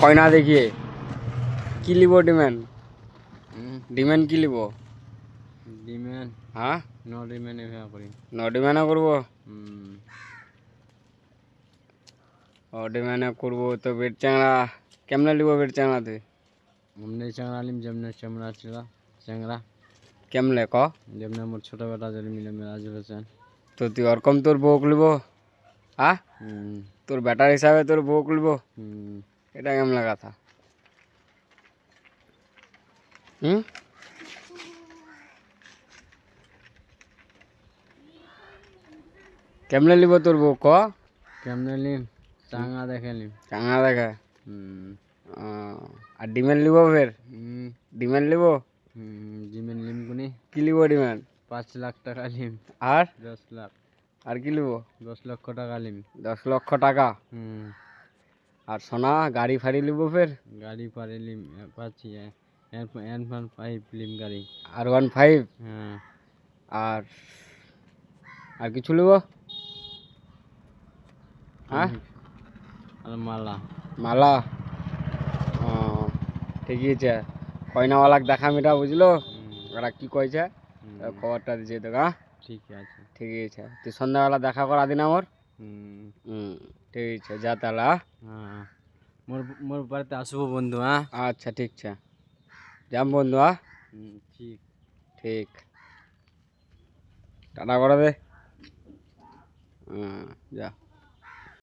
কয়না দেখিয়ে কি লিব demand demand কি লিব ডিমেন হ্যাঁ ন ডিমেন এভাবে করি ডিমেনে করবো ডিমেনে করবো তো বেড চ্যাংড়া কেমনে লিব বেড চ্যাংড়া তুই এমনি চ্যাংড়া লিম যেমনি চ্যাংড়া ছিল চ্যাংড়া কেমনে ক যেমনি আমার ছোট বেটা যদি মিলে মেরাজ হোসেন তো তুই ওরকম তোর বউক লিব হ্যাঁ তোর বেটার হিসাবে তোর বউক লিব এটা কেমনে কথা কেমনে লিব তোর বউ ক কেমনে লিম চাঙা দেখে লিম চাঙা দেখা আর ডিমেন লিব ফের ডিমেন লিব ডিমেন লিম কোনি কি লিব ডিমেন 5 লাখ টাকা লিম আর 10 লাখ আর কি লিব 10 লক্ষ টাকা লিম 10 লক্ষ টাকা আর সোনা গাড়ি ফাড়ি লিব ফের গাড়ি পারে লিম পাচ্ছি N15 লিম গাড়ি R15 হ্যাঁ আর আর কিছু লিব হ্যাঁ আর মালা মালা ও ঠিকই আছে কয়নাওয়ালাক দেখা মিটা বুঝলো ওরা কি কইছে খবরটা দিছে তো হ্যাঁ ঠিক আছে ঠিকই আছে তুই সন্ধ্যাবেলা দেখা করা দিন আমার ঠিক আছে যা তাহলে হ্যাঁ মোর মোর বাড়িতে আসবো বন্ধু হ্যাঁ আচ্ছা ঠিক আছে যাম বন্ধু হ্যাঁ ঠিক ঠিক টাটা করে দে যা